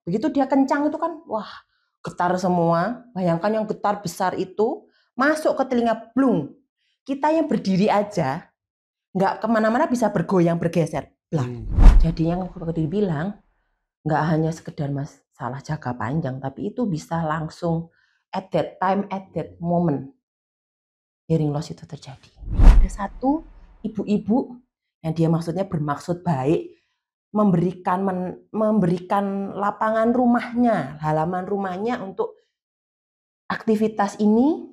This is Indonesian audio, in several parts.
Begitu dia kencang itu kan, wah getar semua. Bayangkan yang getar besar itu masuk ke telinga blung. Kita yang berdiri aja nggak kemana-mana bisa bergoyang bergeser. Jadi yang aku tadi bilang nggak hanya sekedar masalah jangka panjang, tapi itu bisa langsung at that time, at that moment hearing loss itu terjadi. Ada satu ibu-ibu yang dia maksudnya bermaksud baik, memberikan lapangan rumahnya, halaman rumahnya untuk aktivitas ini.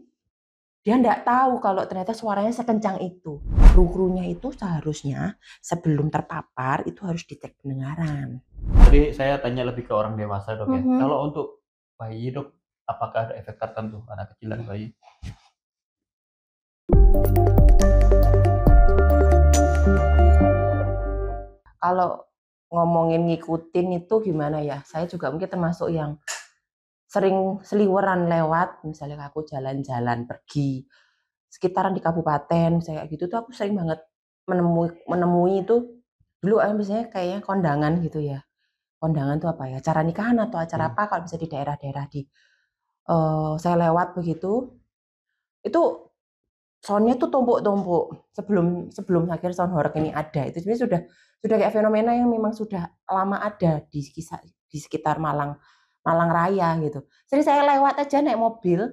Dia nggak tahu kalau ternyata suaranya sekencang itu. Kru-krunya itu seharusnya sebelum terpapar itu harus dicek pendengaran. Jadi saya tanya lebih ke orang dewasa, Dok, ya. Kalau untuk bayi, Dok, apakah ada efek tertentu anak kecil dan bayi? Kalau ngomongin ngikutin itu gimana ya? Saya juga mungkin termasuk yang sering seliweran lewat, misalnya aku jalan-jalan pergi sekitaran di kabupaten, saya gitu tuh aku sering banget menemui itu dulu misalnya kayaknya kondangan gitu ya. Kondangan tuh apa ya? Acara nikahan atau acara apa kalau bisa di daerah-daerah di saya lewat begitu, itu soundnya tuh tumpuk-tumpuk sebelum akhir sound horeg ini ada. Itu sebenarnya sudah kayak fenomena yang memang sudah lama ada di sekitar Malang Raya gitu. Jadi saya lewat aja naik mobil,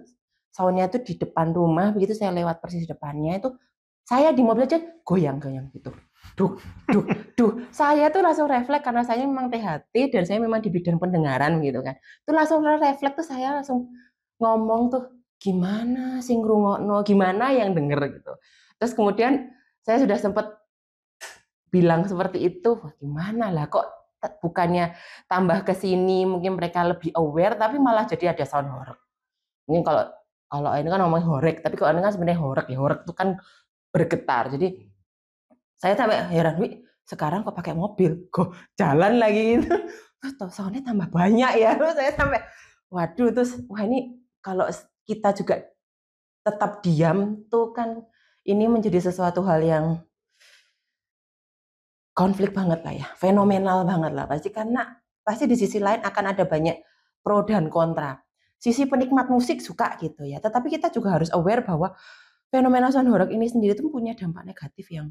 soundnya tuh di depan rumah, begitu saya lewat persis depannya itu saya di mobil aja goyang-goyang gitu. Duh, duh, duh. Saya tuh langsung refleks karena saya memang THT dan saya memang di bidang pendengaran gitu kan. Itu langsung refleks tuh saya langsung ngomong tuh, gimana sih ngrungokno, gimana yang denger gitu. Terus kemudian saya sudah sempat bilang seperti itu, wah gimana lah kok bukannya tambah ke sini mungkin mereka lebih aware tapi malah jadi ada sound horeg. Mungkin kalau ini kan ngomong horeg, tapi kalau ini kan sebenarnya horeg ya, horeg itu kan bergetar. Jadi saya sampai heran, Wi, sekarang kok pakai mobil, kok jalan lagi gitu. Terus soundnya tambah banyak ya. Terus saya sampai, waduh, terus wah ini kalau kita juga tetap diam tuh kan ini menjadi sesuatu hal yang konflik banget lah ya, fenomenal banget lah pasti, karena pasti di sisi lain akan ada banyak pro dan kontra. Sisi penikmat musik suka gitu ya, tetapi kita juga harus aware bahwa fenomena sound horeg ini sendiri tuh punya dampak negatif yang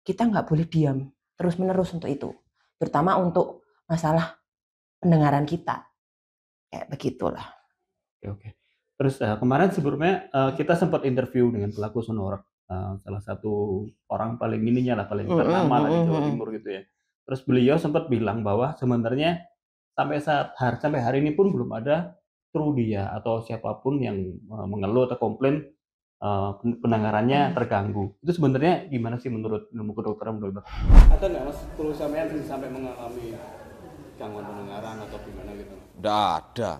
kita nggak boleh diam terus menerus untuk itu, terutama untuk masalah pendengaran kita, kayak begitulah. Oke. Terus kemarin sebelumnya kita sempat interview dengan pelaku sound horeg, salah satu orang paling paling ternama lah di Jawa Timur gitu ya. Terus beliau sempat bilang bahwa sebenarnya sampai hari ini pun belum ada kru dia atau siapapun yang mengeluh atau komplain pendengarannya terganggu. Itu sebenarnya gimana sih menurut ilmu kedokteran, Dokter? Ada nggak Mas kru sampean sampai mengalami gangguan pendengaran atau gimana gitu? Nggak ada.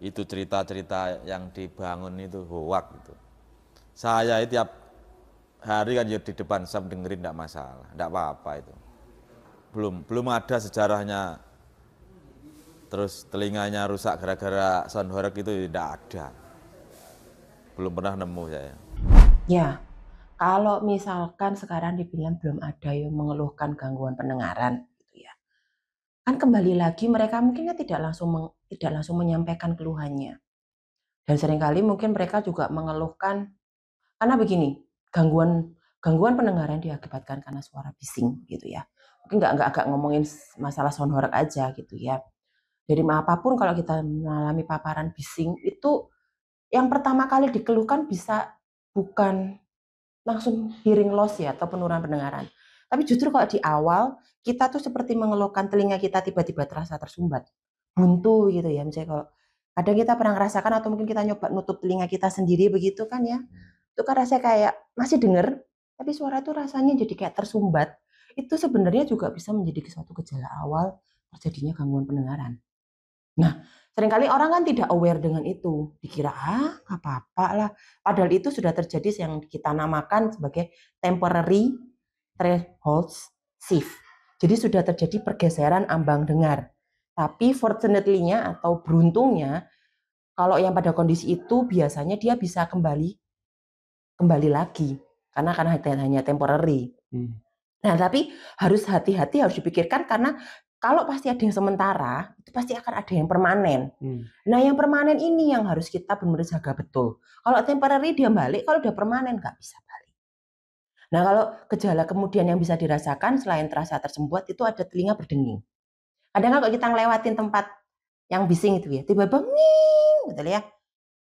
Itu cerita-cerita yang dibangun itu hoak gitu. Saya tiap hari kan di depan SAP dengerin nggak masalah, nggak apa-apa itu. Belum ada sejarahnya. Terus telinganya rusak gara-gara sound horeg itu tidak ada. Belum pernah nemu saya. Ya, kalau misalkan sekarang dibilang belum ada yang mengeluhkan gangguan pendengaran gitu ya, kan kembali lagi mereka mungkin tidak langsung menyampaikan keluhannya. Dan seringkali mungkin mereka juga mengeluhkan karena begini, gangguan pendengaran diakibatkan karena suara bising gitu ya. Mungkin nggak ngomongin masalah sound horeg aja gitu ya. Jadi apapun kalau kita mengalami paparan bising itu yang pertama kali dikeluhkan bisa bukan langsung hearing loss ya atau penurunan pendengaran. Tapi justru kalau di awal kita tuh seperti mengeluhkan telinga kita tiba-tiba terasa tersumbat, buntu gitu ya. Misalnya kalau kadang kita pernah ngerasakan atau mungkin kita nyoba nutup telinga kita sendiri begitu kan ya. Itu kan rasanya kayak masih denger, tapi suara itu rasanya jadi kayak tersumbat. Itu sebenarnya juga bisa menjadi suatu gejala awal terjadinya gangguan pendengaran. Nah, seringkali orang kan tidak aware dengan itu. Dikira, nggak apa-apa lah. Padahal itu sudah terjadi yang kita namakan sebagai temporary threshold shift. Jadi sudah terjadi pergeseran ambang dengar. Tapi fortunately-nya atau beruntungnya, kalau yang pada kondisi itu biasanya dia bisa kembali lagi. Karena hanya temporary. Nah, tapi harus hati-hati, harus dipikirkan karena Kalau pasti ada yang sementara, itu pasti akan ada yang permanen. Hmm. Nah, yang permanen ini yang harus kita benar-benar jaga betul. Kalau temporary dia balik, kalau udah permanen nggak bisa balik. Nah, kalau gejala kemudian yang bisa dirasakan selain terasa tersumbat itu ada telinga berdenging. Kadang kalau kita ngelewatin tempat yang bising itu ya, tiba-tiba nging, gitu ya.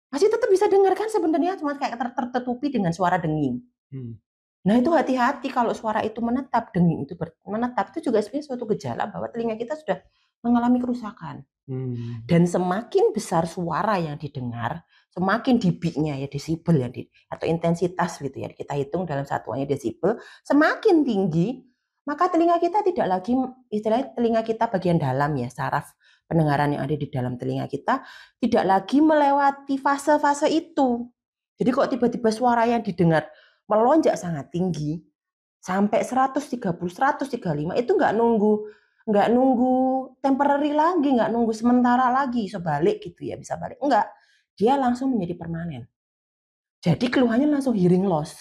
Masih tetap bisa dengarkan sebenarnya, cuma kayak tertutupi dengan suara denging. Nah, itu hati-hati kalau suara itu menetap, denging itu menetap, itu juga sebenarnya suatu gejala bahwa telinga kita sudah mengalami kerusakan. Dan semakin besar suara yang didengar, semakin dB-nya ya, desibel ya, atau intensitas gitu ya, kita hitung dalam satuannya desibel, semakin tinggi, maka telinga kita tidak lagi, istilahnya telinga kita bagian dalam ya, saraf pendengaran yang ada di dalam telinga kita, tidak lagi melewati fase-fase itu. Jadi kok tiba-tiba suara yang didengar melonjak sangat tinggi sampai 130, 135 itu nggak nunggu temporary lagi, nggak nunggu sementara lagi sebalik gitu ya, bisa balik, enggak, dia langsung menjadi permanen. Jadi keluhannya langsung hearing loss,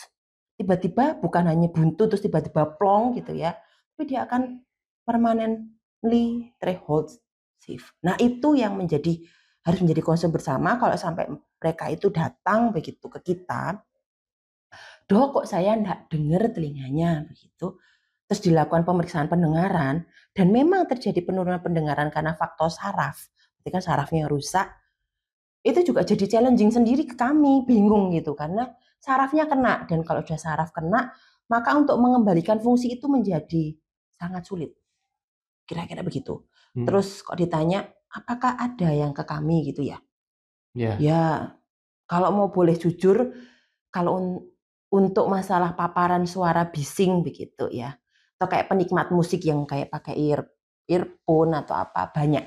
tiba-tiba bukan hanya buntu terus tiba-tiba plong gitu ya, tapi dia akan permanently threshold shift. Nah, itu yang harus menjadi concern bersama kalau sampai mereka itu datang begitu ke kita, Dok, kok saya enggak dengar telinganya begitu. Terus dilakukan pemeriksaan pendengaran dan memang terjadi penurunan pendengaran karena faktor saraf. Ketika sarafnya rusak, itu juga jadi challenging sendiri ke kami, bingung gitu karena sarafnya kena, dan kalau sudah saraf kena, maka untuk mengembalikan fungsi itu menjadi sangat sulit. Kira-kira begitu. Terus kok ditanya, apakah ada yang ke kami gitu ya? Ya, kalau mau boleh jujur, kalau untuk masalah paparan suara bising begitu ya, atau kayak penikmat musik yang kayak pakai earphone atau apa, banyak.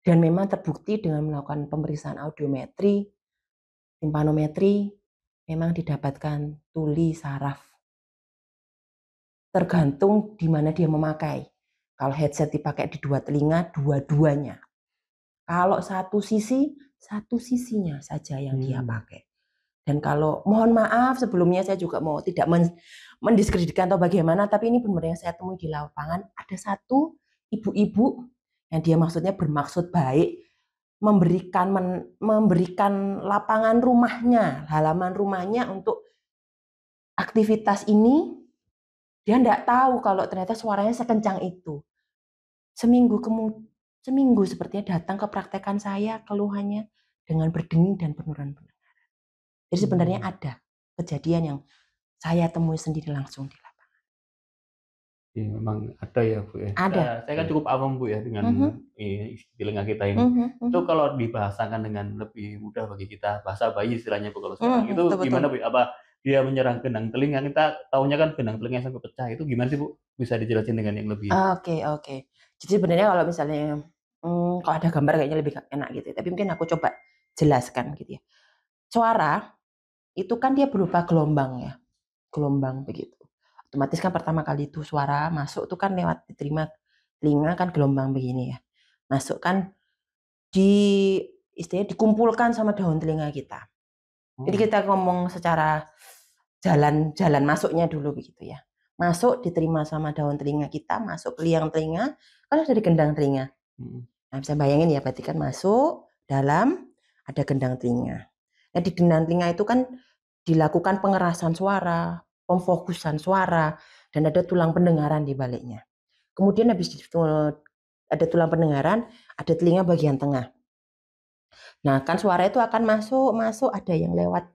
Dan memang terbukti dengan melakukan pemeriksaan audiometri, timpanometri, memang didapatkan tuli saraf. Tergantung di mana dia memakai. Kalau headset dipakai di dua telinga, dua-duanya. Kalau satu sisinya saja yang dia pakai. Dan kalau mohon maaf sebelumnya saya juga mau tidak mendiskreditkan atau bagaimana, tapi ini benar yang saya temui di lapangan, ada satu ibu-ibu yang dia maksudnya bermaksud baik, memberikan lapangan rumahnya, halaman rumahnya untuk aktivitas ini. Dia enggak tahu kalau ternyata suaranya sekencang itu. Seminggu sepertinya datang ke praktekan saya, keluhannya dengan berdenging dan penurunan pendengaran. Jadi sebenarnya ada kejadian yang saya temui sendiri langsung di lapangan. Ya, memang ada ya Bu ya. Ada. Saya kan cukup awam Bu ya dengan telinga kita ini. Itu kalau dibahasakan dengan lebih mudah bagi kita, bahasa bayi istilahnya Bu kalau sekarang. Itu Betul. gimana Bu? Apa dia menyerang genang telinga? Kita tahunya kan genang telinga sampai pecah. Itu gimana sih Bu? Bisa dijelasin dengan yang lebih? Oke. Jadi sebenarnya kalau misalnya kalau ada gambar kayaknya lebih enak gitu. Tapi mungkin aku coba jelaskan gitu ya. Suara itu kan dia berupa gelombang ya. Gelombang begitu. Otomatis kan pertama kali itu suara masuk itu kan lewat diterima telinga kan gelombang begini ya. Masuk kan istilahnya dikumpulkan sama daun telinga kita. Jadi kita ngomong secara jalan masuknya dulu begitu ya. Masuk diterima sama daun telinga kita, masuk ke liang telinga, kan ada di gendang telinga. Nah, bisa bayangin ya, berarti kan masuk dalam ada gendang telinga. Nah, di gendang telinga itu kan dilakukan pengerasan suara, pemfokusan suara, dan ada tulang pendengaran di baliknya. Kemudian habis itu ada tulang pendengaran, ada telinga bagian tengah. Nah, kan suara itu akan masuk, ada yang lewat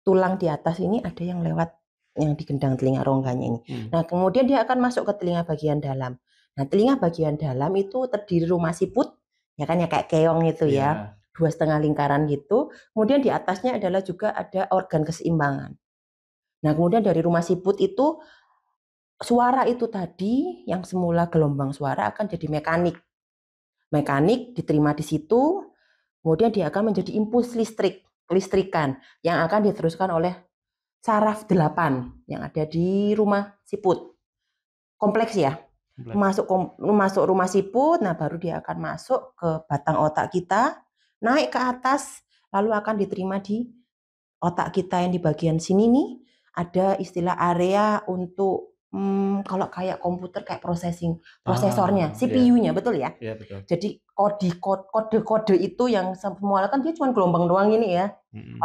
tulang di atas ini, ada yang lewat yang di gendang telinga rongganya ini. Nah, kemudian dia akan masuk ke telinga bagian dalam. Nah, telinga bagian dalam itu terdiri rumah siput, ya kan ya kayak keong itu ya, 2,5 lingkaran gitu. Kemudian di atasnya adalah juga ada organ keseimbangan. Nah, kemudian dari rumah siput itu suara itu tadi yang semula gelombang suara akan jadi mekanik. Mekanik diterima di situ, kemudian dia akan menjadi impuls kelistrikan yang akan diteruskan oleh saraf 8 yang ada di rumah siput. Kompleks ya. Masuk rumah siput, nah baru dia akan masuk ke batang otak kita, naik ke atas, lalu akan diterima di otak kita yang di bagian sini nih, ada istilah area untuk kalau kayak komputer kayak prosesornya, Iya. CPU-nya, betul ya? Iya, betul. Jadi kode-kode itu yang semua kan dia cuma gelombang doang ini ya.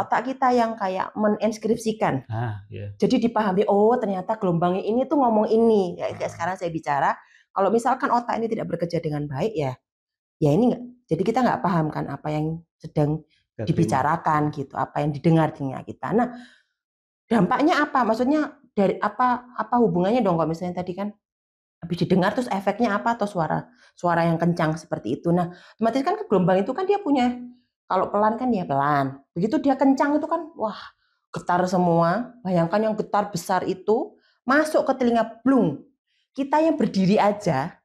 Otak kita yang kayak menenskripsikan. Iya. Jadi dipahami, oh ternyata gelombangnya ini tuh ngomong ini. Kayak sekarang saya bicara, kalau misalkan otak ini tidak bekerja dengan baik ya ini enggak. Jadi kita nggak paham kan apa yang sedang dibicarakan gitu, apa yang didengar telinga kita. Nah, dampaknya apa? Maksudnya dari apa hubungannya dong kalau misalnya tadi kan habis didengar terus efeknya apa atau suara yang kencang seperti itu. Nah, otomatis kan gelombang itu kan dia punya, kalau pelan kan dia pelan. Begitu dia kencang itu kan wah, getar semua. Bayangkan yang getar besar itu masuk ke telinga blung. Kita yang berdiri aja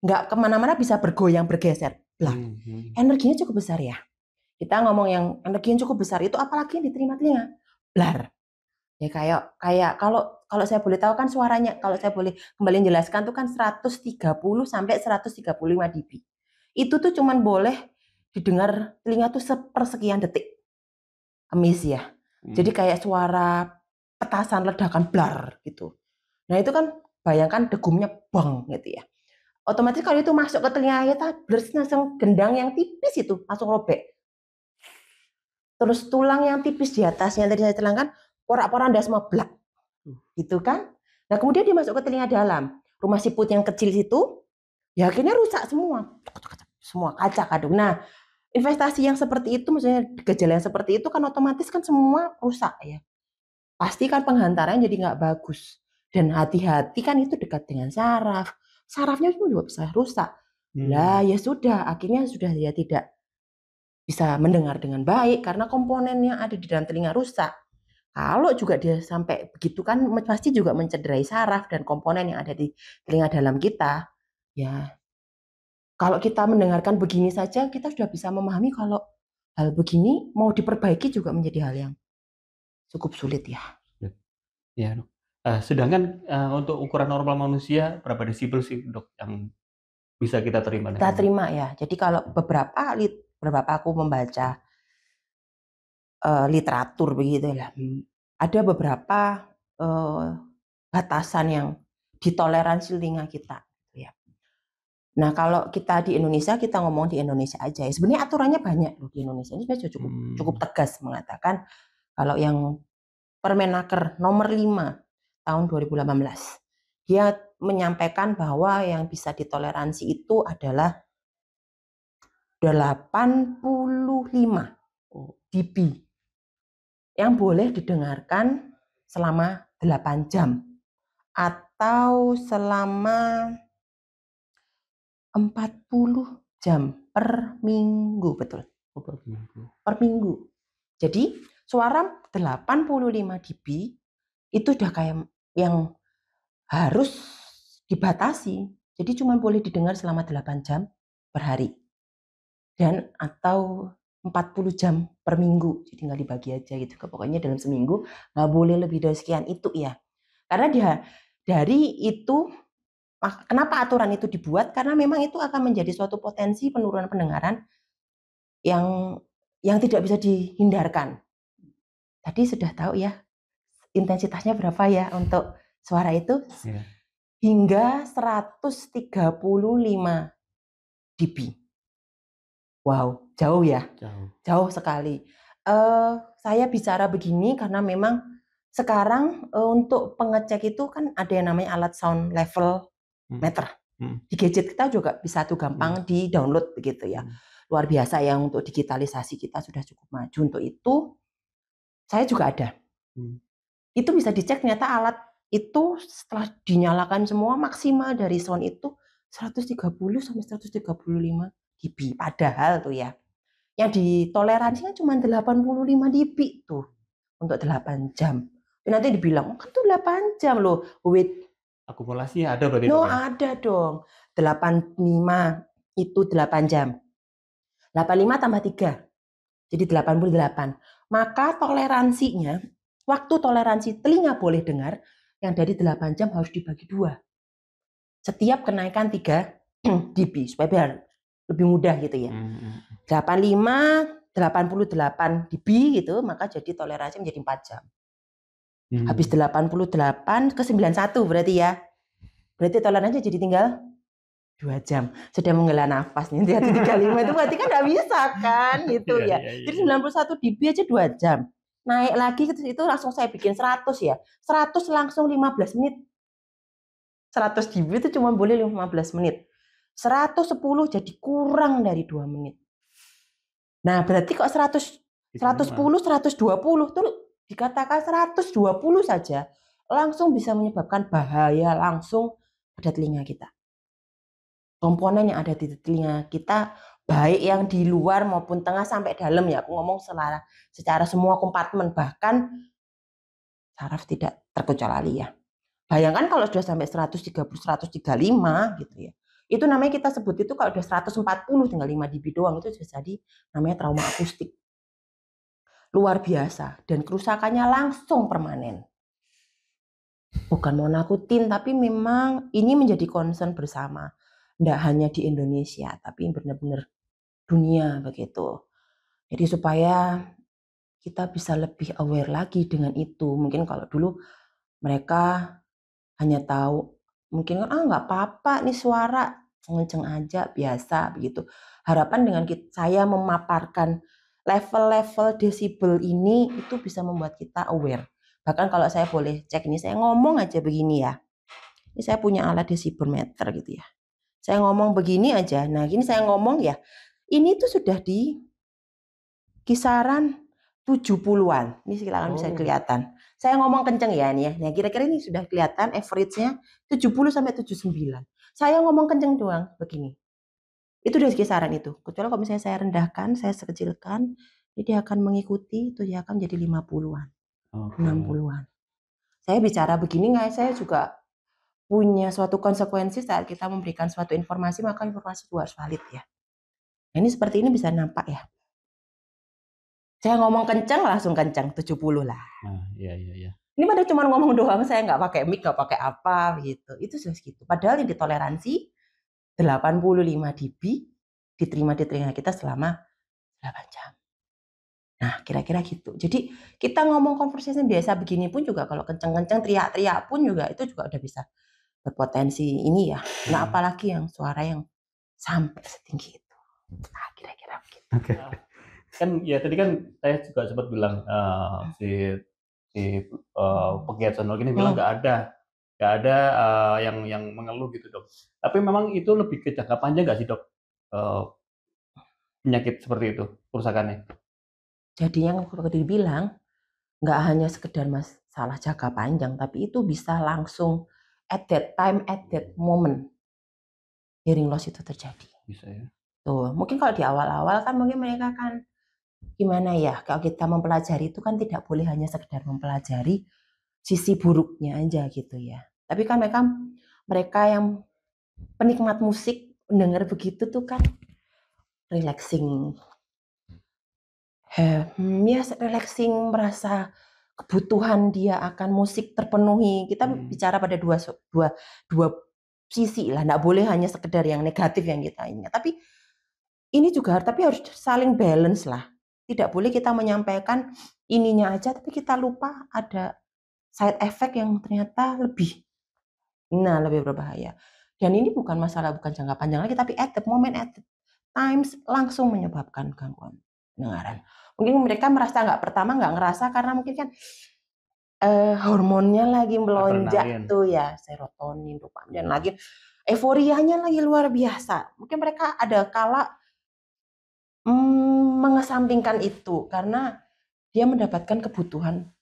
nggak kemana-mana bisa bergoyang bergeser. Lah, energinya cukup besar ya. Kita ngomong yang energinya cukup besar itu apalagi yang diterima telinga. Blar. Ya kayak kalau saya boleh tahu kan suaranya, kalau saya boleh kembali jelaskan tuh kan 130 sampai 135 dB. Itu tuh cuman boleh didengar telinga tuh sepersekian detik. Amis ya. Jadi kayak suara petasan ledakan blar gitu. Nah, itu kan bayangkan degumnya bang gitu ya. Otomatis kalau itu masuk ke telinga kita, langsung gendang yang tipis itu langsung robek. Terus tulang yang tipis di atasnya tadi saya terangkan porak-poranda semua blak. Gitu kan? Nah, kemudian dia masuk ke telinga dalam. Rumah siput yang kecil situ ya akhirnya rusak semua. Semua kaca kadung. Nah, investasi yang seperti itu, maksudnya gejala yang seperti itu kan otomatis kan semua rusak ya. Pasti kan penghantarannya jadi nggak bagus. Dan hati-hati kan itu dekat dengan saraf. Sarafnya pun juga bisa rusak. Lah ya sudah, akhirnya sudah dia tidak bisa mendengar dengan baik karena komponen yang ada di dalam telinga rusak. Kalau juga dia sampai begitu kan pasti juga mencederai saraf dan komponen yang ada di telinga dalam kita. Ya, kalau kita mendengarkan begini saja kita sudah bisa memahami kalau hal begini mau diperbaiki juga menjadi hal yang cukup sulit ya. Ya, Dok. Sedangkan untuk ukuran normal manusia berapa desibel sih, Dok, yang bisa kita terima? Kita terima ya. Jadi kalau beberapa aku membaca literatur begitu lah. Ada beberapa batasan yang ditoleransi telinga kita. Ya. Nah, kalau kita di Indonesia, kita ngomong di Indonesia aja. Sebenarnya aturannya banyak loh di Indonesia. Ini sebenarnya cukup tegas mengatakan kalau yang Permenaker nomor 5 tahun 2018, dia menyampaikan bahwa yang bisa ditoleransi itu adalah 85 dB yang boleh didengarkan selama 8 jam atau selama 40 jam per minggu, betul. Per minggu. Jadi suara 85 dB itu udah kayak yang harus dibatasi. Jadi cuma boleh didengar selama 8 jam per hari. Dan atau 40 jam per minggu. Jadi nggak dibagi aja gitu. Pokoknya dalam seminggu nggak boleh lebih dari sekian itu ya. Karena dari itu, kenapa aturan itu dibuat? Karena memang itu akan menjadi suatu potensi penurunan pendengaran yang tidak bisa dihindarkan. Tadi sudah tahu ya intensitasnya berapa ya untuk suara itu? Hingga 135 dB. Wow, jauh ya? Jauh sekali. Saya bicara begini karena memang sekarang untuk pengecek itu kan ada yang namanya alat sound level meter. Di gadget kita juga bisa tuh gampang di-download begitu ya. Luar biasa ya, untuk digitalisasi kita sudah cukup maju untuk itu. Saya juga ada. Itu bisa dicek ternyata alat itu setelah dinyalakan semua maksimal dari sound itu 130 sampai 135 dB. Padahal tuh ya, yang ditoleransinya cuma 85 dB tuh untuk 8 jam. Nanti dibilang, kan tuh 8 jam loh. Wait. Akumulasinya ada berarti? No, ada dong. 85 itu 8 jam. 85 tambah 3. Jadi 88. Maka toleransinya, waktu toleransi telinga boleh dengar, yang dari 8 jam harus dibagi 2. Setiap kenaikan 3 dB, supaya biar lebih mudah gitu ya. 85, 88 dB gitu, maka jadi toleransi menjadi 4 jam. Habis 88 ke 91 berarti ya. Berarti toleransinya jadi tinggal 2 jam. Sudah menghela nafas nih. Hati 35 itu berarti kan nggak bisa kan gitu ya. Jadi 91 dB aja 2 jam. Naik lagi itu langsung saya bikin 100 ya. 100 langsung 15 menit. 100 dB itu cuma boleh 15 menit. 110 jadi kurang dari 2 menit. Nah, berarti kok 110, 120 tuh dikatakan 120 saja langsung bisa menyebabkan bahaya langsung pada telinga kita. Komponen yang ada di telinga kita, baik yang di luar maupun tengah sampai dalam ya, aku ngomong secara semua kompartemen, bahkan saraf tidak terkecuali ya. Bayangkan kalau sudah sampai 130, 135 gitu ya. Itu namanya kita sebut itu kalau sudah 140 tinggal 5 dB doang itu sudah jadi namanya trauma akustik. Luar biasa dan kerusakannya langsung permanen. Bukan mau nakutin tapi memang ini menjadi concern bersama. Tidak hanya di Indonesia tapi benar-benar dunia begitu. Jadi supaya kita bisa lebih aware lagi dengan itu. Mungkin kalau dulu mereka hanya tahu mungkin nggak apa-apa nih suara kenceng aja biasa begitu. Harapan dengan saya memaparkan level-level desibel ini itu bisa membuat kita aware. Bahkan kalau saya boleh cek ini, saya ngomong aja begini ya. Ini saya punya alat desibelometer gitu ya. Saya ngomong begini aja. Nah, gini saya ngomong ya. Ini tuh sudah di kisaran 70-an. Ini silakan bisa kelihatan. Saya ngomong kenceng ya ini ya. Nah, kira-kira ini sudah kelihatan average-nya 70 sampai 79. Saya ngomong kenceng doang begini. Itu dari kisaran itu. Kecuali kalau misalnya saya rendahkan, saya sekecilkan, dia akan mengikuti, itu dia akan jadi 50-an. 60-an. Saya bicara begini saya juga punya suatu konsekuensi saat kita memberikan suatu informasi, maka informasi itu harus valid ya. Nah, ini seperti ini bisa nampak ya. Saya ngomong kencang langsung kencang 70 lah. Iya. Ini pada cuma ngomong doang, saya nggak pakai mic, nggak pakai apa gitu. Itu sudah segitu. Padahal yang ditoleransi 85 dB diterima di telinga kita selama 8 jam. Nah, kira-kira gitu. Jadi kita ngomong conversation biasa begini pun juga kalau kenceng-kenceng teriak-teriak pun juga itu juga udah bisa berpotensi ini ya. Nah, apalagi yang suara yang sampai setinggi itu. Nah, kira-kira begitu. Oke. Kan ya tadi kan saya juga sempat bilang si pegiat sonor gini bilang nggak ada yang mengeluh gitu dok. Tapi memang itu lebih ke jangka panjang nggak sih dok penyakit seperti itu kerusakannya? Jadi yang seperti dibilang nggak hanya sekedar masalah jangka panjang, tapi itu bisa langsung at that time, at that moment hearing loss itu terjadi. Bisa ya. Tuh, mungkin kalau di awal-awal kan mungkin mereka kan gimana ya, kalau kita mempelajari itu kan tidak boleh hanya sekedar mempelajari sisi buruknya aja gitu ya. Tapi kan mereka yang penikmat musik mendengar begitu tuh kan relaxing. Ya, relaxing, merasa kebutuhan dia akan musik terpenuhi. Kita bicara pada dua sisi lah, nggak boleh hanya sekedar yang negatif yang kita ingat. Tapi ini juga harus saling balance lah. Tidak boleh kita menyampaikan ininya aja, tapi kita lupa ada side effect yang ternyata lebih berbahaya. Dan ini bukan jangka panjang lagi, tapi at the moment, at the times langsung menyebabkan gangguan pendengaran. Mungkin mereka pertama nggak ngerasa karena mungkin kan hormonnya lagi melonjak tuh ya, serotonin, dopamin dan lagi euforianya lagi luar biasa. Mungkin mereka ada kala mengesampingkan itu karena dia mendapatkan kebutuhan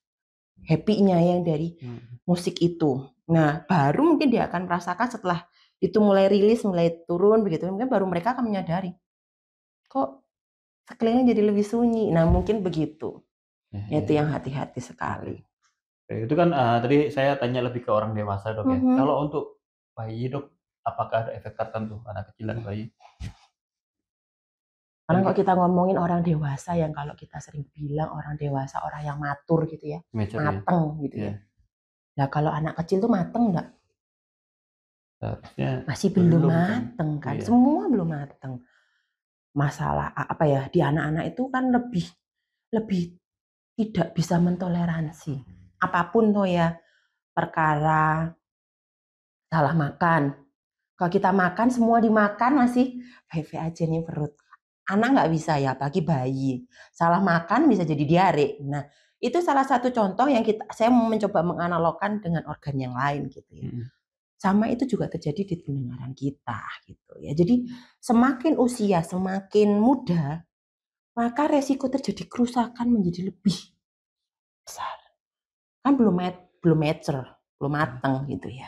happy-nya yang dari musik itu. Nah, baru mungkin dia akan merasakan setelah itu mulai rilis, mulai turun begitu, mungkin baru mereka akan menyadari kok sekeliling jadi lebih sunyi. Nah, mungkin begitu. Itu yang hati-hati sekali. Itu kan tadi saya tanya lebih ke orang dewasa dok ya. Kalau untuk bayi dok, apakah ada efek tertentu anak kecil dan bayi? Karena kalau kita ngomongin orang dewasa yang kalau kita sering bilang orang dewasa, orang yang matur gitu ya, mateng gitu ya. Nah, kalau anak kecil tuh mateng enggak? Masih belum mateng kan? Semua belum mateng. Masalah apa ya, di anak-anak itu kan lebih tidak bisa mentoleransi apapun tuh ya, perkara salah makan. Kalau kita makan semua dimakan masih baik-baik aja nih perut. Anak nggak bisa ya, apalagi bayi. Salah makan bisa jadi diare. Nah, itu salah satu contoh yang saya mencoba menganalogkan dengan organ yang lain gitu ya. Sama itu juga terjadi di pendengaran kita gitu ya. Jadi semakin usia semakin muda, maka resiko terjadi kerusakan menjadi lebih besar. Kan belum mature, belum matang gitu ya.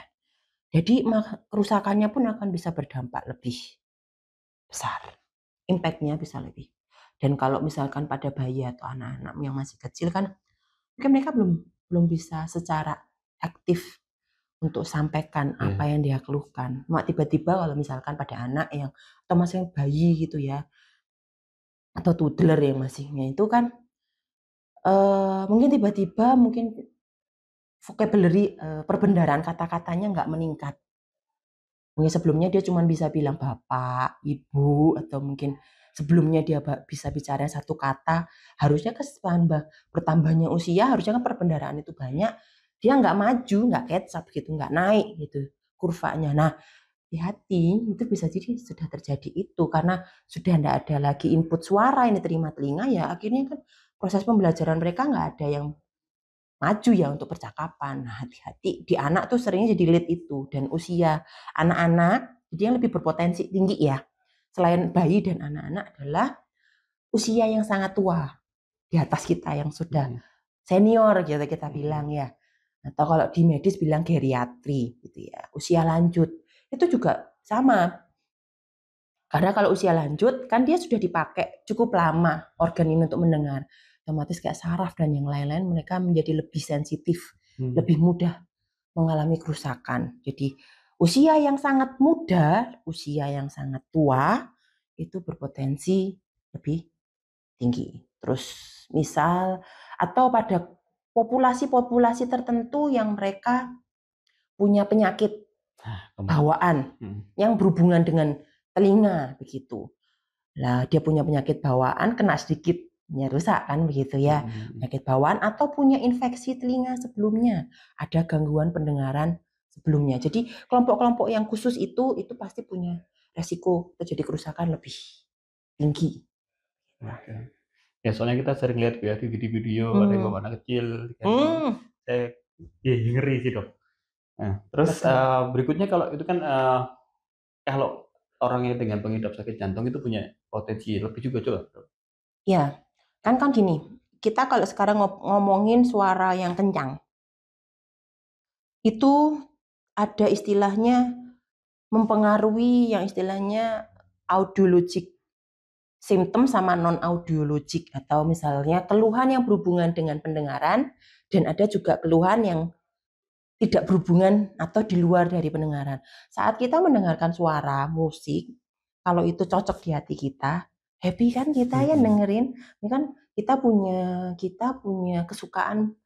Jadi kerusakannya pun akan bisa berdampak lebih besar. Impact-nya bisa lebih. Dan kalau misalkan pada bayi atau anak-anak yang masih kecil kan mungkin mereka belum bisa secara aktif untuk sampaikan apa yang dia keluhkan. Cuma tiba-tiba kalau misalkan pada anak yang atau masih bayi gitu ya, atau toddler yang masihnya itu kan mungkin tiba-tiba mungkin vocabulary perbendaharaan kata-katanya nggak meningkat. Mungkin sebelumnya dia cuma bisa bilang bapak, ibu, atau mungkin sebelumnya dia bisa bicara satu kata. Harusnya bertambahnya usia, harusnya kan perbendaharaan itu banyak. Dia nggak maju, nggak catch up gitu, nggak naik gitu kurvanya. Nah, hati-hati, itu bisa jadi sudah terjadi itu karena sudah tidak ada lagi input suara yang diterima telinga ya, akhirnya kan proses pembelajaran mereka nggak ada yang maju ya untuk percakapan. Nah, hati-hati di anak tuh seringnya jadi lead itu, dan usia anak-anak jadi yang lebih berpotensi tinggi ya. Selain bayi dan anak-anak adalah usia yang sangat tua di atas kita yang sudah senior gitu kita bilang ya. Atau kalau di medis bilang geriatri gitu ya, usia lanjut. Itu juga sama. Karena kalau usia lanjut kan dia sudah dipakai cukup lama organ ini untuk mendengar. Otomatis kayak saraf dan yang lain-lain mereka menjadi lebih sensitif, lebih mudah mengalami kerusakan. Jadi usia yang sangat muda, usia yang sangat tua itu berpotensi lebih tinggi. Terus misal atau pada populasi-populasi tertentu yang mereka punya penyakit bawaan yang berhubungan dengan telinga begitu. Lah dia punya penyakit bawaan, kena sedikit rusak kan begitu ya. Penyakit bawaan atau punya infeksi telinga sebelumnya, ada gangguan pendengaran sebelumnya. Jadi kelompok-kelompok yang khusus itu pasti punya resiko terjadi kerusakan lebih tinggi. Ya soalnya kita sering lihat ya di video-video ada yang bawa anak kecil, ngeri sih dok. Nah, terus berikutnya kalau itu kan kalau orang yang dengan pengidap sakit jantung itu punya potensi lebih juga coba. Ya, kan gini, kita kalau sekarang ngomongin suara yang kencang, itu ada istilahnya mempengaruhi yang istilahnya audiologik symptom sama non audiologik, atau misalnya keluhan yang berhubungan dengan pendengaran dan ada juga keluhan yang tidak berhubungan atau di luar dari pendengaran. Saat kita mendengarkan suara musik, kalau itu cocok di hati kita, happy kan kita ya dengerin. Ini kan kita punya kesukaan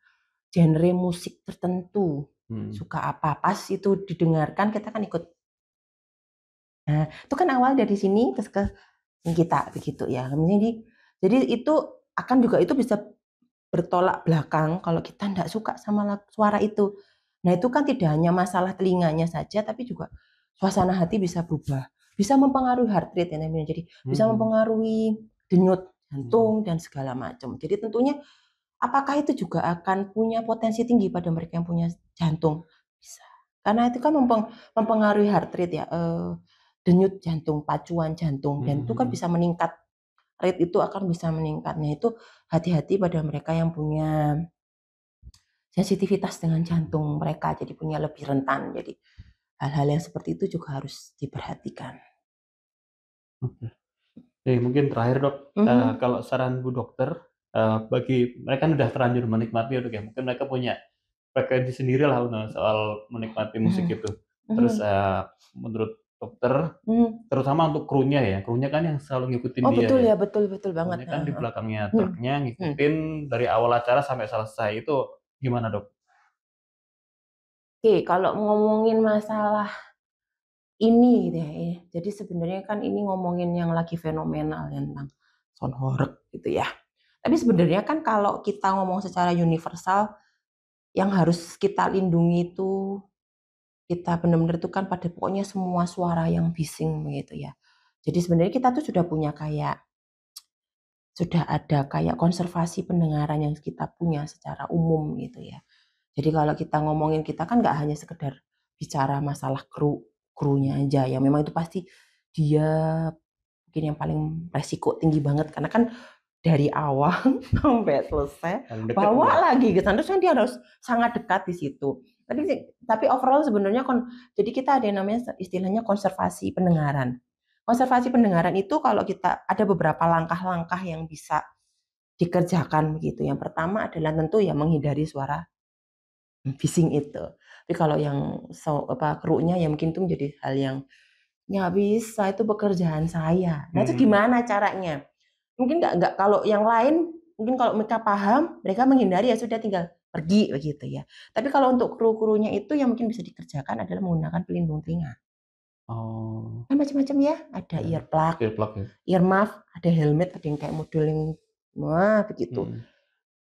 genre musik tertentu. Suka apa, pas itu didengarkan kita kan ikut. Nah, itu kan awal dari sini terus ke kita begitu ya. Jadi itu akan juga itu bisa bertolak belakang kalau kita tidak suka sama suara itu. Nah, itu kan tidak hanya masalah telinganya saja, tapi juga suasana hati bisa berubah. Bisa mempengaruhi heart rate ya, jadi bisa mempengaruhi denyut jantung dan segala macam. Jadi tentunya apakah itu juga akan punya potensi tinggi pada mereka yang punya jantung? Bisa. Karena itu kan mempengaruhi heart rate ya, denyut jantung, pacuan jantung, dan itu kan bisa meningkat. Rate itu akan bisa meningkatnya. Itu hati-hati pada mereka yang punya sensitivitas dengan jantung mereka, jadi punya lebih rentan. Jadi hal-hal yang seperti itu juga harus diperhatikan. Mungkin terakhir dok, kalau saran Bu Dokter bagi mereka yang sudah terlanjur menikmati dok ya, mungkin mereka punya preferensi sendiri lah soal menikmati musik itu. Terus menurut dokter, terutama untuk krunya ya, krunya kan yang selalu ngikutin dia. Betul ya, betul banget. Kan di belakangnya truknya ngikutin dari awal acara sampai selesai, itu gimana dok? Oke, kalau ngomongin masalah ini gitu ya, jadi sebenarnya kan ini ngomongin yang lagi fenomenal tentang sound horeg gitu ya. Tapi sebenarnya kan kalau kita ngomong secara universal, yang harus kita lindungi itu kita benar-benar itu kan pada pokoknya semua suara yang bising begitu ya. Jadi sebenarnya kita tuh sudah ada kayak konservasi pendengaran yang kita punya secara umum gitu ya. Jadi kalau kita ngomongin kita kan nggak hanya sekedar bicara masalah krunya aja ya. Memang itu pasti dia mungkin yang paling resiko tinggi banget karena kan dari awal sampai selesai bawa lagi ke sana, terus kan dia harus sangat dekat di situ. Tapi overall sebenarnya jadi kita ada yang namanya istilahnya konservasi pendengaran. Konservasi pendengaran itu kalau kita ada beberapa langkah-langkah yang bisa dikerjakan begitu. Yang pertama adalah tentu ya menghindari suara bising itu. Tapi kalau yang krunya ya mungkin itu menjadi hal yang nggak bisa, itu pekerjaan saya. Nah itu gimana caranya? Mungkin nggak kalau yang lain mungkin kalau mereka paham mereka menghindari ya sudah tinggal pergi begitu ya. Tapi kalau untuk kru-krunya itu yang mungkin bisa dikerjakan adalah menggunakan pelindung telinga. Kan macam-macam ya, ada earplug, earmuff, ada helmet, ada yang kayak model yang begitu.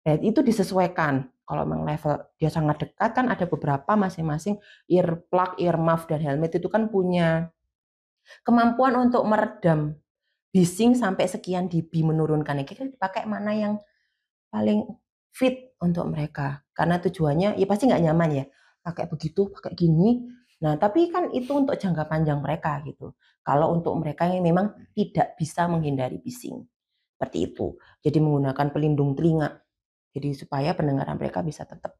Dan itu disesuaikan. Kalau memang level dia sangat dekat kan ada beberapa masing-masing earplug, earmuff dan helmet itu kan punya kemampuan untuk meredam bising sampai sekian dB menurunkannya. Kira-kira dipakai mana yang paling fit untuk mereka? Karena tujuannya ya pasti nggak nyaman ya. Pakai begitu, pakai gini. Nah, tapi kan itu untuk jangka panjang mereka gitu. Kalau untuk mereka yang memang tidak bisa menghindari bising. Seperti itu. Jadi menggunakan pelindung telinga. Jadi supaya pendengaran mereka bisa tetap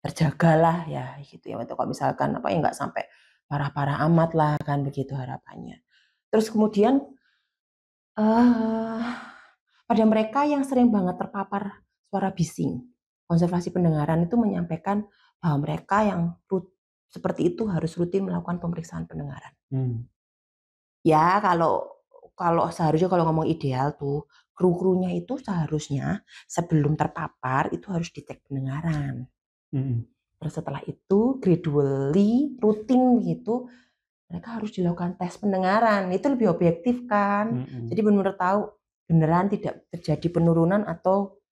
terjagalah ya gitu ya. Kalau misalkan ya nggak sampai parah-parah amat lah kan begitu harapannya. Terus kemudian pada mereka yang sering banget terpapar suara bising, konservasi pendengaran itu menyampaikan bahwa mereka yang seperti itu harus rutin melakukan pemeriksaan pendengaran. Ya kalau seharusnya kalau ngomong ideal tuh kru-krunya itu seharusnya sebelum terpapar itu harus dicek pendengaran. Terus setelah itu gradually rutin gitu mereka harus dilakukan tes pendengaran. Itu lebih objektif kan. Jadi benar-benar tahu beneran tidak terjadi penurunan atau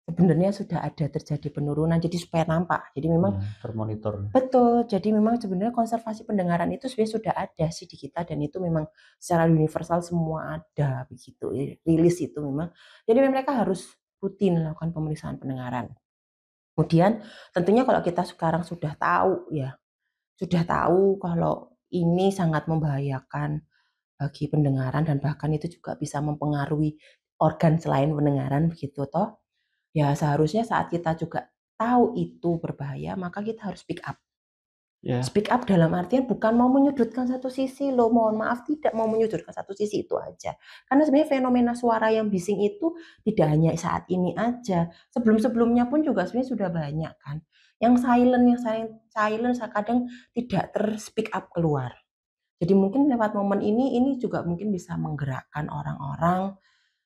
sebenarnya sudah ada terjadi penurunan. Jadi supaya nampak. Jadi memang termonitor. Betul. Jadi memang sebenarnya konservasi pendengaran itu sebenarnya sudah ada sih di kita dan itu memang secara universal semua ada begitu. Rilis itu memang. Jadi mereka harus rutin melakukan pemeriksaan pendengaran. Kemudian tentunya kalau kita sekarang sudah tahu ya, sudah tahu kalau ini sangat membahayakan bagi pendengaran dan bahkan itu juga bisa mempengaruhi organ selain pendengaran begitu toh. Ya seharusnya saat kita juga tahu itu berbahaya maka kita harus speak up. Speak up dalam artian bukan mau menyudutkan satu sisi loh, mohon maaf tidak mau menyudutkan satu sisi itu aja. Karena sebenarnya fenomena suara yang bising itu tidak hanya saat ini aja. Sebelum-sebelumnya pun juga sebenarnya sudah banyak kan. Yang silent kadang tidak speak up keluar. Jadi mungkin lewat momen ini juga mungkin bisa menggerakkan orang-orang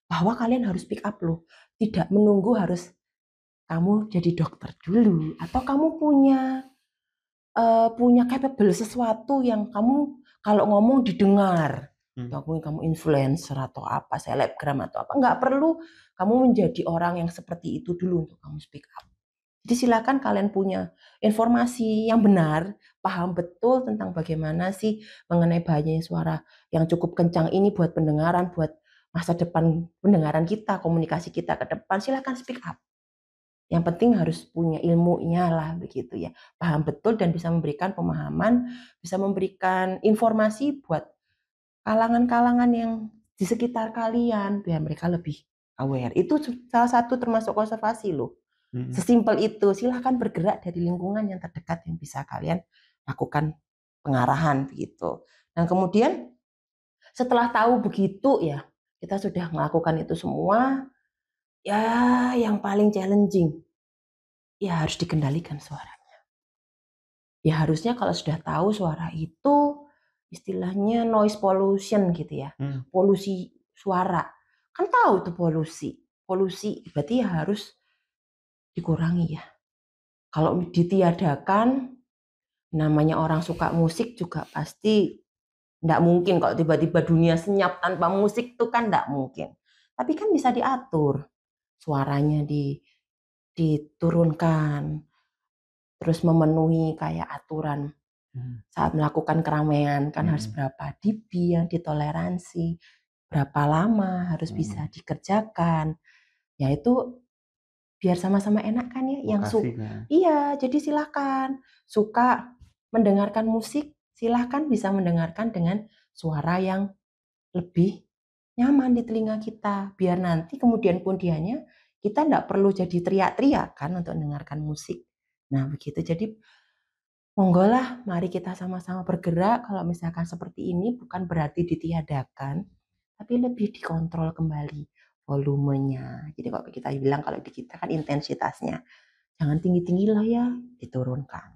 bahwa kalian harus speak up loh. Tidak menunggu harus kamu jadi dokter dulu atau kamu punya capable sesuatu yang kamu kalau ngomong didengar. Mungkin kamu influencer atau apa, selebgram atau apa. Nggak perlu kamu menjadi orang yang seperti itu dulu untuk kamu speak up. Jadi silakan kalian punya informasi yang benar, paham betul tentang bagaimana sih mengenai bahayanya suara yang cukup kencang ini buat pendengaran, buat masa depan pendengaran kita, komunikasi kita ke depan. Silakan speak up. Yang penting harus punya ilmunya lah begitu ya. Paham betul dan bisa memberikan pemahaman, bisa memberikan informasi buat kalangan-kalangan yang di sekitar kalian biar mereka lebih aware. Itu salah satu termasuk konservasi loh. Sesimpel itu, silahkan bergerak dari lingkungan yang terdekat yang bisa kalian lakukan pengarahan begitu. Dan kemudian setelah tahu begitu ya, kita sudah melakukan itu semua, ya yang paling challenging, ya harus dikendalikan suaranya. Ya harusnya kalau sudah tahu suara itu, istilahnya noise pollution gitu ya, polusi suara. Kan tahu itu polusi berarti ya harus dikurangi ya. Kalau ditiadakan, namanya orang suka musik juga pasti enggak mungkin kalau tiba-tiba dunia senyap tanpa musik itu kan enggak mungkin. Tapi kan bisa diatur. Suaranya diturunkan, terus memenuhi kayak aturan saat melakukan keramaian kan harus berapa dB yang ditoleransi, berapa lama harus bisa dikerjakan. Ya itu biar sama-sama enak kan ya. Iya, jadi silakan suka mendengarkan musik, silakan bisa mendengarkan dengan suara yang lebih nyaman di telinga kita. Biar nanti kemudian kita enggak perlu jadi teriak-teriak kan untuk mendengarkan musik. Nah, begitu. Jadi monggo lah, mari kita sama-sama bergerak. Kalau misalkan seperti ini bukan berarti ditiadakan, tapi lebih dikontrol kembali volumenya. Jadi kalau kita bilang kalau di kita kan intensitasnya jangan tinggi-tinggi lah ya, diturunkan.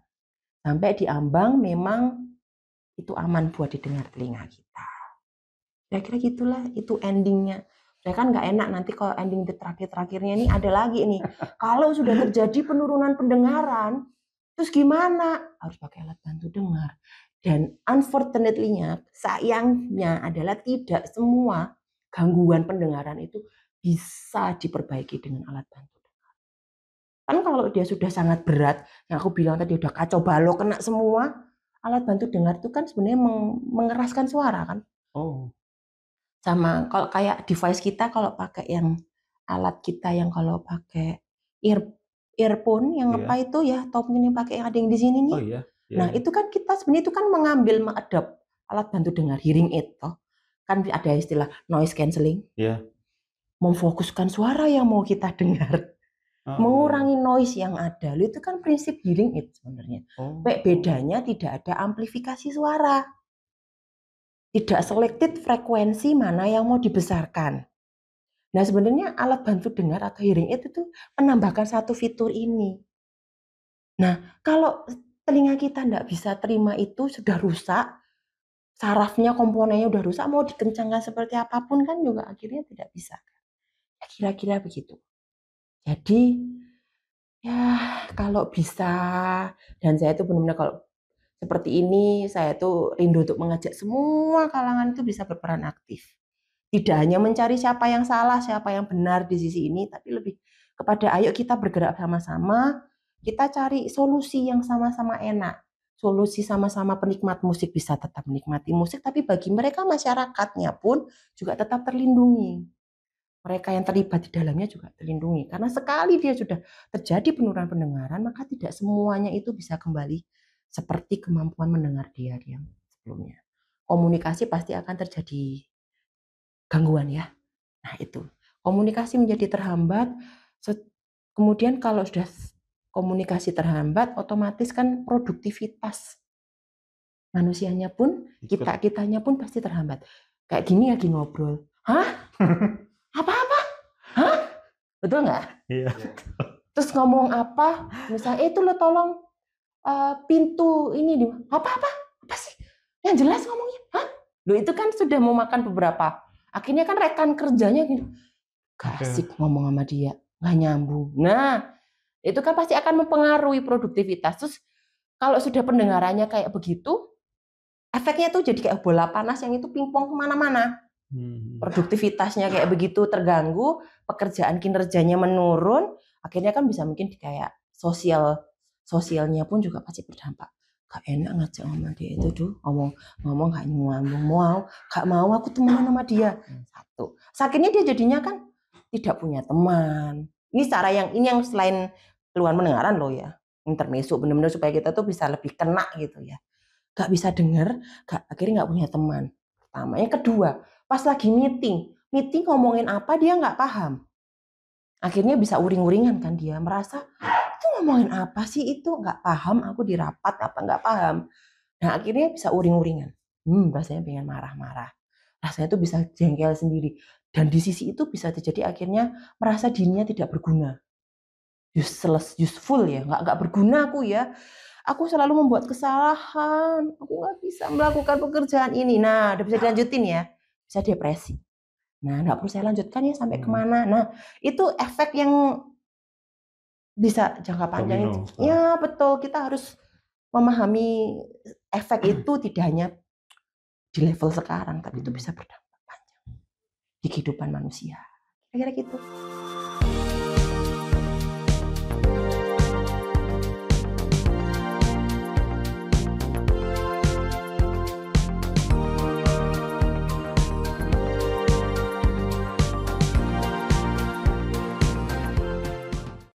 Sampai di ambang memang itu aman buat didengar telinga kita. Kira-kira gitulah, itu endingnya. Saya kan nggak enak nanti kalau ending terakhir-terakhirnya ini ada lagi nih. Kalau sudah terjadi penurunan pendengaran, terus gimana? Harus pakai alat bantu dengar. Dan unfortunately-nya, sayangnya adalah tidak semua gangguan pendengaran itu bisa diperbaiki dengan alat bantu dengar. Kan kalau dia sudah sangat berat, yang aku bilang tadi udah kacau balau kena semua, alat bantu dengar itu kan sebenarnya mengeraskan suara kan. Sama kalau kayak device kita kalau pakai yang alat kita yang kalau pakai earphone yang apa itu ya, atau mungkin yang pakai yang ada yang di sini nih. Nah, itu kan kita sebenarnya itu kan mengadap alat bantu dengar, hearing aid toh. Kan ada istilah noise cancelling. Memfokuskan suara yang mau kita dengar. Mengurangi noise yang ada. Itu kan prinsip hearing aid sebenarnya. Bedanya tidak ada amplifikasi suara. Tidak selected frekuensi mana yang mau dibesarkan. Nah, sebenarnya alat bantu dengar atau hearing aid itu menambahkan satu fitur ini. Nah, kalau telinga kita tidak bisa terima itu, sudah rusak, sarafnya, komponennya udah rusak, mau dikencangkan seperti apapun kan juga akhirnya tidak bisa. Ya, kira-kira begitu. Jadi, ya kalau bisa, dan saya itu benar-benar kalau seperti ini, saya tuh rindu untuk mengajak semua kalangan itu bisa berperan aktif. Tidak hanya mencari siapa yang salah, siapa yang benar di sisi ini, tapi lebih kepada ayo kita bergerak sama-sama, kita cari solusi yang sama-sama enak. Solusi sama-sama penikmat musik bisa tetap menikmati musik, tapi bagi mereka masyarakatnya pun juga tetap terlindungi. Mereka yang terlibat di dalamnya juga terlindungi. Karena sekali dia sudah terjadi penurunan pendengaran, maka tidak semuanya itu bisa kembali seperti kemampuan mendengar dia yang sebelumnya. Komunikasi pasti akan terjadi gangguan ya. Nah itu, komunikasi menjadi terhambat. Kemudian kalau sudah komunikasi terhambat, otomatis kan produktivitas manusianya pun, kitanya pun pasti terhambat. Kayak gini lagi ngobrol. Hah? Apa-apa? Hah? Betul nggak? Iya. Terus ngomong apa? Misalnya itu lo tolong pintu ini di apa-apa? Apa sih? Yang jelas ngomongnya. Hah? Lo itu kan sudah mau makan beberapa. Akhirnya kan rekan kerjanya gitu. Gak asik ngomong sama dia, nggak nyambung. Nah, itu kan pasti akan mempengaruhi produktivitas. Terus kalau sudah pendengarannya kayak begitu, efeknya tuh jadi kayak bola panas yang itu pingpong kemana-mana. Produktivitasnya kayak begitu terganggu, pekerjaan kinerjanya menurun, akhirnya kan bisa mungkin kayak sosialnya pun juga pasti berdampak. Gak enak ngajak ngomong dia itu tuh, ngomong gak nyambung, gak mau aku temenan sama dia. Satu, akhirnya dia jadinya kan tidak punya teman. Ini cara yang selain keluhan pendengaran loh ya, intermezzo benar-benar supaya kita tuh bisa lebih kena gitu ya. Gak bisa dengar, akhirnya gak punya teman. Pertama, yang kedua, pas lagi meeting ngomongin apa dia nggak paham. Akhirnya bisa uring-uringan kan dia, merasa itu ngomongin apa sih itu nggak paham, aku di rapat apa nggak paham. Nah akhirnya bisa uring-uringan, rasanya pengen marah-marah, rasanya tuh bisa jengkel sendiri. Dan di sisi itu bisa terjadi akhirnya merasa dirinya tidak berguna, useful ya, nggak berguna aku ya. Aku selalu membuat kesalahan, aku nggak bisa melakukan pekerjaan ini. Nah, udah bisa dilanjutin ya, bisa depresi. Nah, nggak perlu saya lanjutkan ya sampai kemana. Nah, itu efek yang bisa jangka panjang. Ya betul, kita harus memahami efek itu tidak hanya di level sekarang, tapi itu bisa berdampak panjang di kehidupan manusia. Kira-kira gitu.